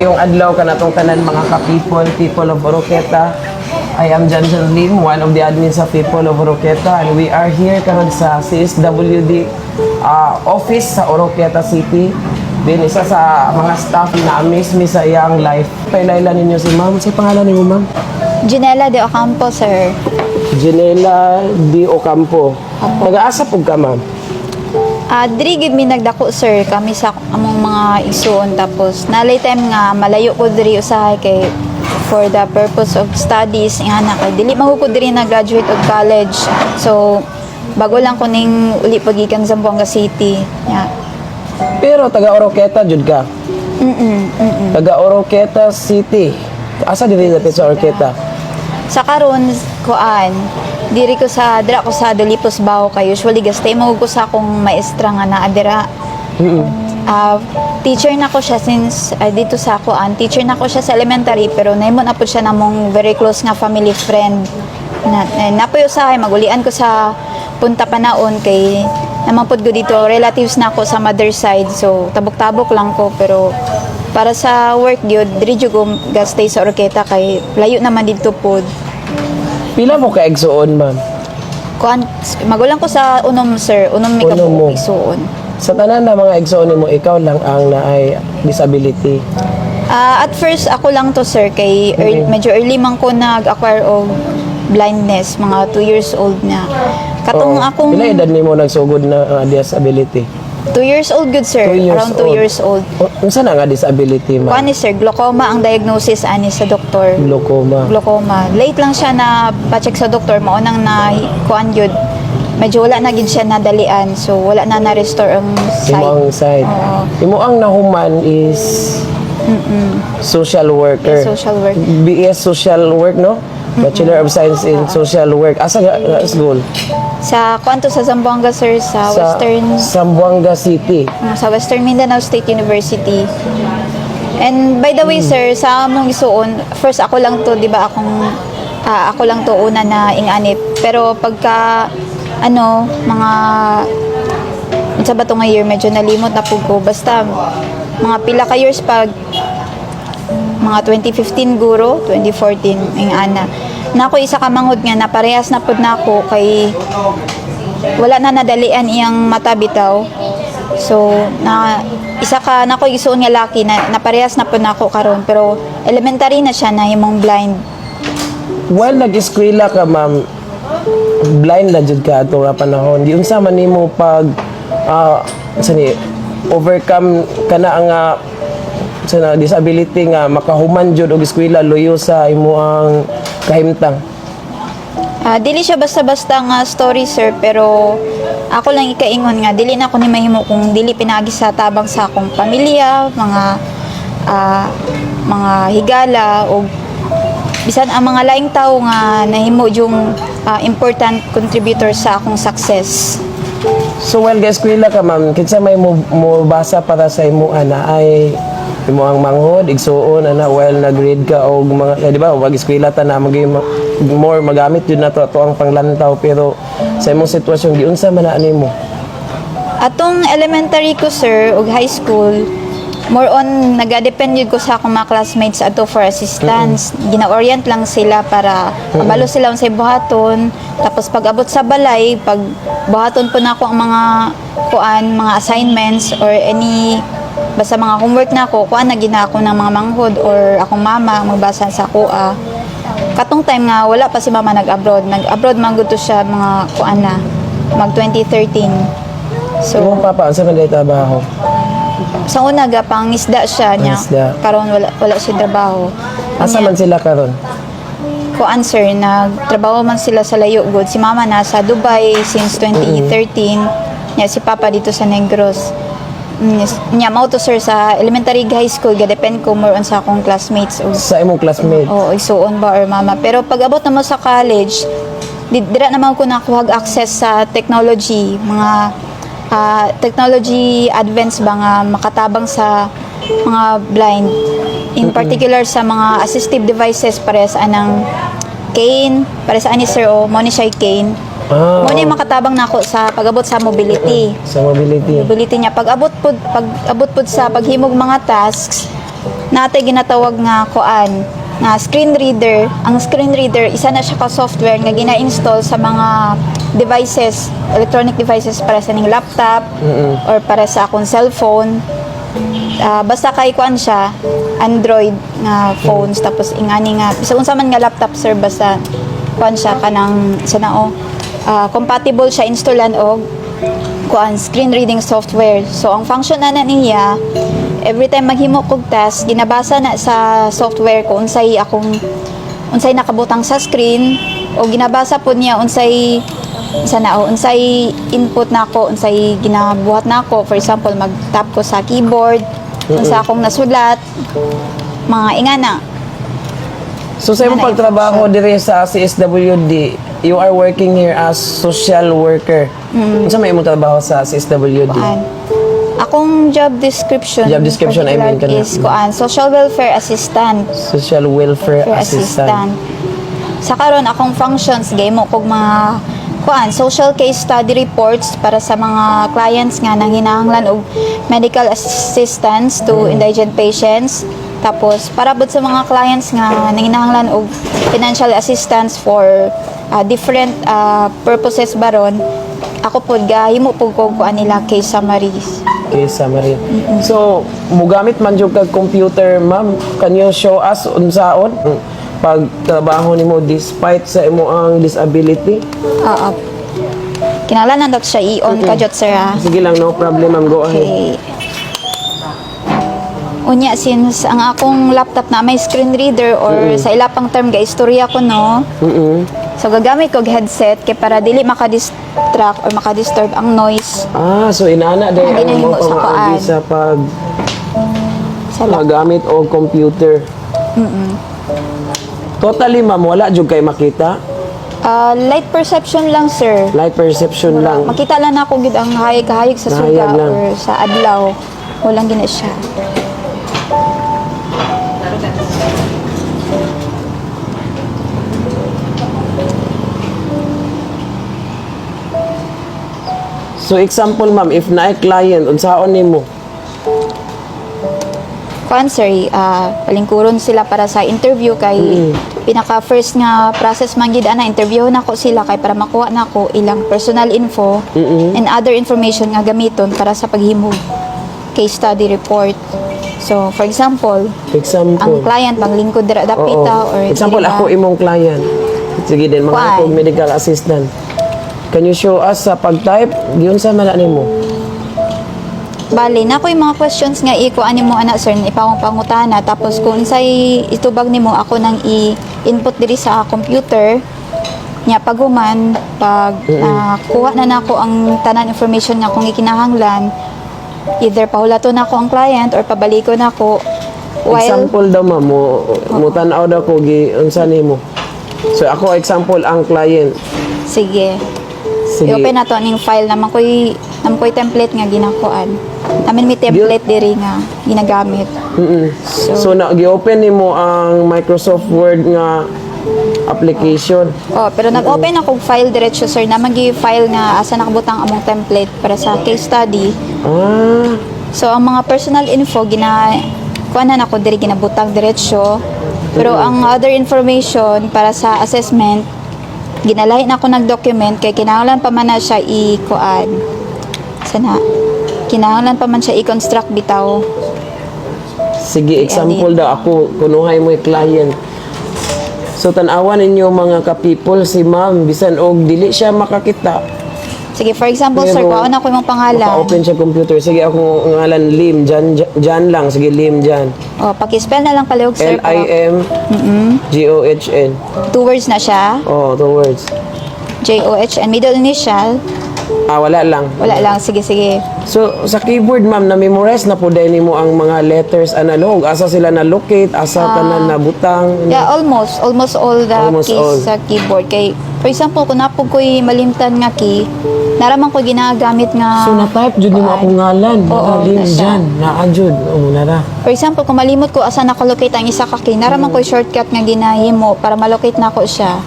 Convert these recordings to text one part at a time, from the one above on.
Yung adlaw ka na itong tanan mga people of Oroqueta. I am Jan Lim, one of the admins sa People of Oroqueta, and we are here karon sa CSWD office sa Oroqueta City. Din isa sa mga staff na amaze me sa iyang life. Pailala ninyo si ma'am. Sa pangalan niyo ma'am? Janela de Ocampo, sir. Janela Di Ocampo. Nag-aasa po ka ma'am? Diri gid mi nagdako, sir, kami sa among mga igsoon, tapos nalay time nga malayo ko diri usahay kay for the purpose of studies ingana kay dili mahukod diri na graduate of college. So bago lang ko ning uli pagikan sa Zamboanga City. Yeah. Pero taga Oroqueta jud ka. Taga Oroqueta City. Asa diri dapit sa Oroqueta? Sa karon kuan diri ko sa dira ko sa Dolipos Bao kay usually gastay mo ko sa akong maestra nga naa dira. Teacher na ko siya since dito sa kuan. Teacher na ko siya sa elementary pero naimon na po siya namong very close nga family friend. Napoy usahay magulian ko sa punta panaon kay naman po ko dito relatives na ako sa mother side, so tabok-tabok lang ko, pero para sa work gyud diri jud ko gastay sa Oroqueta kay layo naman dito pod. Pila mo ka igsuon ma'am? Kuan magulang ko sa unom, sir, unom mi Unom mo. isuon. Sa tanan na mga igsuon mo, ikaw lang ang naay disability. At first ako lang to, sir, kay medyo early man ko nag-acquire of blindness, mga 2 years old na. Katong akong Pila edad nimo nagsugod na disability? 2 years old good, sir. 2 years Around 2 old. years old. Unsa na nga disability ma'am? Kuan ni sir, glaucoma ang diagnosis ani sa doktor. Glaucoma. Glaucoma. Late lang siya na pa-check sa doktor, maunang na kuan yun. Medyo wala na gid siya nadalian, so wala na na-restore ang sight. Imo ang side. Oo. Imo ang nahuman is social worker. Social work. BS Social Work, no? Bachelor of Science in Social Work. Asa nga school? Sa kuan to sa Zamboanga, sir, sa Western Zamboanga City. sa Western Mindanao State University. And by the way, sir, sa among isuon, first ako lang to, di ba, ako lang to una na inganip. Pero pagka mga sa ba to nga year, medyo nalimot na po ko. Basta mga pila ka years pag mga 2015 guro, 2014 ing ana. Nako isa ka manghod nga na parehas na pud nako kay wala na nadalian iyang mata bitaw. So na isa ka nako isuon nga laki na parehas na pud nako karon, pero elementary na siya na himong blind. Well, nag-eskwela ka, ma'am. Blind na jud ka ato nga panahon. Di unsa man nimo pag overcome kana ang sa disability nga makahuman jud og eskwela luyo sa imo ang kahimtang? Dili siya basta-basta nga story, sir, pero ako lang ikaingon nga dili na ako ni mahimo kung dili pinaagi sa tabang sa akong pamilya, mga higala o bisan ang mga laing tao nga nahimo yung important contributor sa akong success. So well, eskwela ka, ma'am, kinsa may mo basa para sa imo ana ay imo ang manghod igsuon ana while nag-read ka og mga di ba wag eskwela ta na more magamit yun na to ang panglantaw, pero sa imong sitwasyon giunsa man na nimo? Atong elementary ko, sir, ug high school, more on naga-depend yun ko sa akong mga classmates ato for assistance. Gina-orient lang sila para mabalo sila sa buhaton. Tapos pag abot sa balay, pag buhaton po na ako ang mga assignments or any basta mga homework na ako, kuan na gina ako ng mga manghod or akong mama magbasa sa kuha. Katong time nga wala pa si mama nag-abroad man gud to siya mga kuan na mag 2013. So Imong papa unsa man day trabaho? sa una ga pang isda siya niya. Isda. Karon wala siya trabaho. Asa man sila karon? Kuan, sir, nagtrabaho man sila sa layo gud. Si mama nasa Dubai since 2013. Nya si papa dito sa Negros. Nya mao to, sir, sa elementary high school ga depend ko more on sa akong classmates o Sa imong classmate? isuon ba or mama. Pero pag abot na mo sa college, dira naman ko nakuha access sa technology, mga technology advance ba nga makatabang sa mga blind. In particular sa mga assistive devices para sa anang cane, para sa ani, sir, o mo ni siya cane. Mo ni makatabang nako sa pag-abot sa mobility. Sa mobility. Mobility niya pag abot pud sa paghimog mga tasks, natay ginatawag nga kuan nga screen reader. Ang screen reader isa na siya ka software nga gina-install sa mga devices, electronic devices para sa ning laptop or para sa akong cellphone. Basta kay kuan siya Android nga phones tapos ingani nga sa unsa man nga laptop sir basta kuan siya kanang compatible siya installan og kuan screen reading software. So ang function na niya every time maghimo kog task ginabasa na sa software ko unsay nakabutang sa screen o ginabasa po niya unsay input nako unsay ginabuhat nako. For example mag-tap ko sa keyboard unsa akong nasulat mga ingana. So sa imong pagtrabaho diri sa CSWD, you are working here as social worker. Unsa may imong trabaho sa CSWD? Akong job description I mean kana. is social welfare assistant. Social welfare assistant. Sa karon akong functions gaymo kog mga social case study reports para sa mga clients nga nanghinahanglan og medical assistance to indigent patients. Tapos para bud sa mga clients nga nanghinahanglan og financial assistance for different purposes baron, ako pod gahimo pud ko nila case summaries. Case summary. So, mugamit man jud kag computer, ma'am. Can you show us unsaon pagtrabaho nimo despite sa imo ang disability? Oo. Kinahanglan na siya i-on ka jud sir ha. Sige lang, no problem, ma'am. Go ahead. Okay. Unya since ang akong laptop na may screen reader or sa ilapang term ga istorya ko no. So gagamit ko headset kay para dili maka-distract or maka-disturb ang noise. So inana day Hindi ang nahimo mo sa pamaagi kuan. sa Sa laptop. paggamit og computer. Totally, ma'am, wala jud kay makita. Light perception lang sir. Light perception lang. Makita lang ako gid ang hayag-hayag sa suga Nahayag lang. or sa adlaw. Walang gina siya. So example, ma'am, if naay client unsaon nimo? Kuan sir, palingkuron sila para sa interview kay pinaka first nga process man gid ana interview nako sila kay para makuha nako ilang personal info and other information nga gamiton para sa paghimo case study report. So for example, ang client maglingkod dira dapita or example dili ako imong client. Sige din mga Kuan. akong medical assistant. Can you show us sa pag-type? Diyon sa man nimo. Bali, na ko yung mga questions nga ikuan nimo ana sir, ipawang pangutana tapos kung unsay itubag nimo ako nang i-input diri sa computer nya paguman pag kuha na nako ang tanan information nga kung ikinahanglan either pahulaton nako ang client or pabaliko nako while Example daw, ma'am, mo tan-aw daw ko gi unsa nimo. So ako example ang client. sige. Sige. I-open na to ning file naman ko'y template nga ginakuan. Namin may template diri nga ginagamit. So na gi-open nimo ang Microsoft Word nga application. Pero nag-open ako file diretso sir na magi-file nga asa nakabutang among template para sa case study. So ang mga personal info kuanan ako diri ginabutang diretso. Pero ang other information para sa assessment ginalahi na ako nag-document kay kinahanglan pa man na siya i-kuan. Kinahanglan pa man siya i-construct bitaw. Sige, example daw ako kunuhay mo yung client. So tan-awan ninyo mga ka-people si ma'am bisan og dili siya makakita. Sige, for example, sir, Pero, kuha na ko yung pangalan. Open siya computer. Sige, ako ngalan Lim. Jan lang. Sige, Lim Jan. Pakispell na lang palihog, sir. Limgohn. 2 words na siya. 2 words. John. Middle initial. Wala lang. Wala lang. Sige, sige. So, sa keyboard, ma'am, na-memorize na po dahil mo ang mga letters analog. Asa sila na-locate, asa tanan na butang. Yeah, almost all the Almost keys all. sa keyboard. Kay, for example, kung napog ko'y malimtan nga key, naraman ko ginagamit nga... So, na-type jud mo akong ngalan. Oo, Lim na siya. Jan. Naa-jud. Nara. For example, kung malimot ko asa nakalocate ang isa ka key, naraman ko'y shortcut nga ginahimo para malocate na ko siya.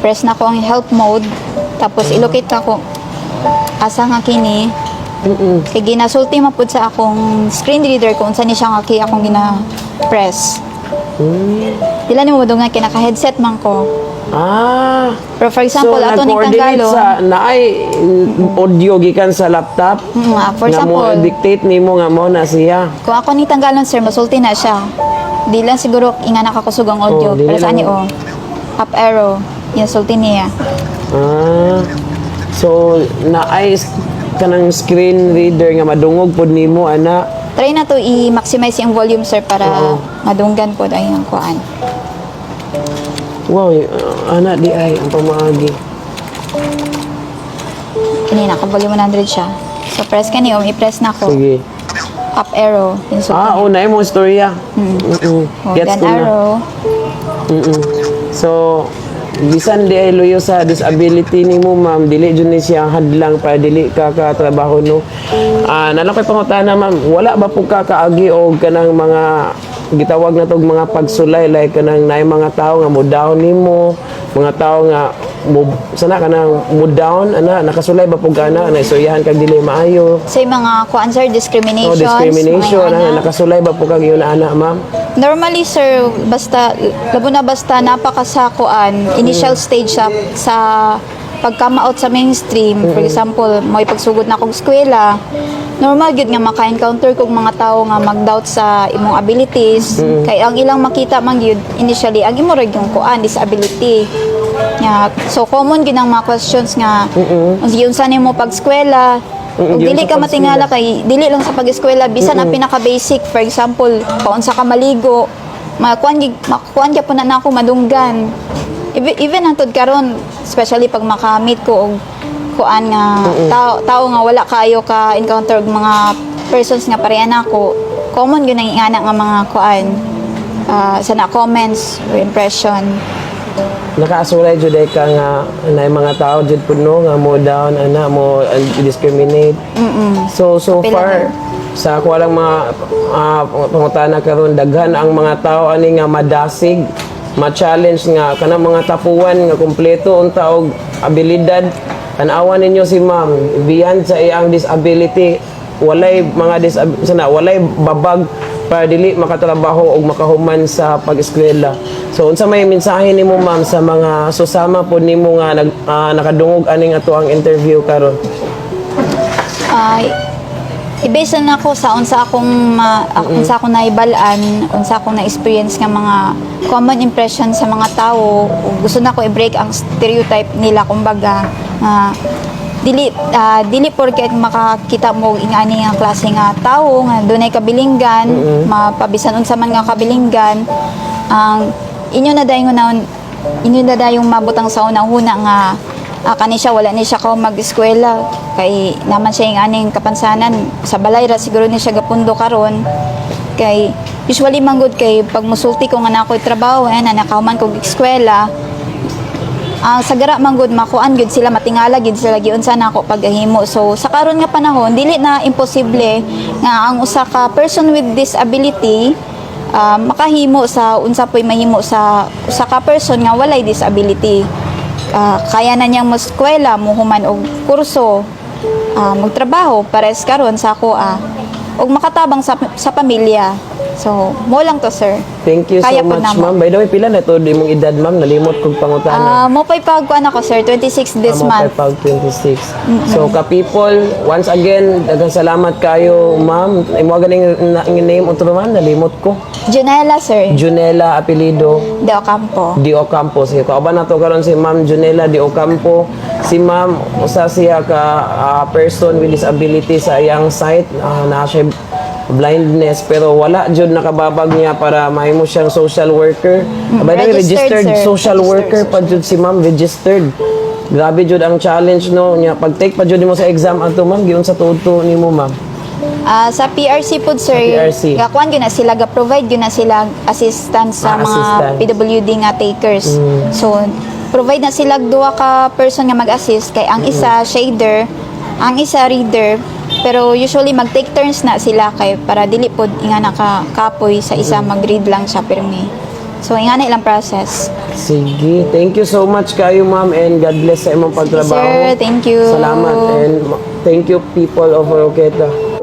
Press na ko ang help mode, tapos ilocate na ko asa nga kini, Kay ginasulti man pud sa akong screen reader kung unsa ni siya nga kay akong gina-press. Dila ni mo madungan kay naka-headset man ko. Ah. Pero for example, ato ning nag-coordinate Tagalog, sa naay audio gikan sa laptop. for nga mo example, dictate nimo nga mo na siya. kung ako ni Tanggalon sir, masulti na siya. Di lang siguro inga nakakusog ang audio. Oh, dili Pero sa lang. ani up arrow, yan sulti niya. Ah. So naay kanang screen reader nga madungog pod nimo ana. Try na to i-maximize yung volume sir para madunggan po ay ang kuan. Wow, ana di ay ang pamaagi. Kini naka-volume 100 siya. So press ka niyo, i-press na ko. Sige. Up arrow, yung sulti. Una mo istorya. Oh, Gets down ko na. arrow. So, bisan di ay luyo sa disability ni mo, ma'am, dili dyan ni siya hadlang para dili ka katrabaho, no? Nalang ko'y pangutana, ma'am, wala ba po ka kaagi o kanang mga gitawag na tog mga pagsulay, like kanang naay mga tao nga mo down ni mo, mga tao nga sana ka nang mood down, nakasulay ba po ka na istoryahan kag dili maayo? Sa mga kuan sir, discriminations. Discrimination, mga anak. nakasulay ba po kag yun ana, ma'am? Normally sir, basta labo na basta napakasakuan initial stage sa pagkamaot sa mainstream. For example, may pagsugod na kong eskwela, normal gyud nga maka-encounter kog mga tao nga mag-doubt sa imong abilities. Kay ang ilang makita man gyud initially ang imo ra yung kuan disability. So common gyud ang mga questions nga unsa nimo pag-eskwela. Ug Yun dili sa ka matingala kay dili lang sa pag-eskwela bisan ang pinaka basic, for example paunsa ka maligo, makuan gyud po na nako madunggan. Even hangtod karon, especially pag makamit ko og kuan nga tao nga wala kayo ka encounter og mga persons nga pareha nako, common gyud ang ingana nga mga kuan sa na comments or impression. Nakaasulay jud ay ka nga na mga tao jud puno nga mo down ana mo discriminate. So Pila far sa ako lang mga pangutana karon daghan ang mga tao ani nga madasig, ma-challenge nga kanang mga tapuan nga kumpleto unta og abilidad. Tan-awan ninyo si ma'am beyond sa iyang disability, walay mga walay babag para dili makatrabaho o makahuman sa pag-eskwela. So unsa may mensahe nimo ma'am sa mga susama po nimo nga nakadungog aning ato ang interview karon? I-base na ako sa unsa unsa akong naibalaan, unsa akong na-experience nga mga common impression sa mga tao. Gusto na ko i-break ang stereotype nila kumbaga dili porket makakita mo ingani nga klase nga tao nga dunay kabilinggan, mapabisan unsa man nga kabilinggan, ang inyo na dayong mabutang sa unang-una nga kani siya wala ni siya ko mag-eskwela kay naman siya yung aning kapansanan sa balay ra siguro ni siya gapundo karon kay usually manggod kay pag musulti ko nga na ako'y trabaho nakauman kog eskwela sa gara manggod makuan gyud sila matingala gyud sila giunsa na ako paghimo. So sa karon nga panahon dili na imposible nga ang usa ka person with disability makahimo sa unsa po'y mahimo sa usa ka person nga walay disability. Kaya na niyang eskwela muhuman og kurso, magtrabaho pares karon sa ako og makatabang sa pamilya. So, mo lang to, sir. Thank you Kaya so po much, namo. ma'am. By the way, pila na to di mong edad, ma'am? Nalimot kong pangutana. Mo pa'y pagkuan ako, sir. 26 this month. Pag 26. So, ka-people, once again, daghang salamat kayo, ma'am. Imo ganing name unto ma'am, nalimot ko. Junela, sir. Junela Apelido De Ocampo. Di Ocampo. Sige, kauban na to karon si Ma'am Junela Di Ocampo. Si Ma'am, usa siya ka person with disability sa iyang site. Na siya blindness pero wala jud nakababag niya para mahimo siyang social worker. By the way, registered sir. social Registered, worker sir. pa jud si Ma'am, registered. Grabe jud ang challenge no niya pag take pa jud nimo sa exam ato ma'am giun sa tuto nimo ma'am. Sa PRC po, sir, PRC. gakuan yun na sila, ga-provide yun na sila assistance sa mga assistance. PWD nga takers. So, provide na sila duwa ka person nga mag-assist kay ang isa shader, ang isa reader, pero usually mag-take turns na sila kay para dili pod inga nakakapoy sa isa mag-read lang siya pirmi. So, inga na ilang process. Sige, thank you so much kayo ma'am and God bless sa imong pagtrabaho. Sir, thank you. Salamat and Thank you, people of Oroqueta.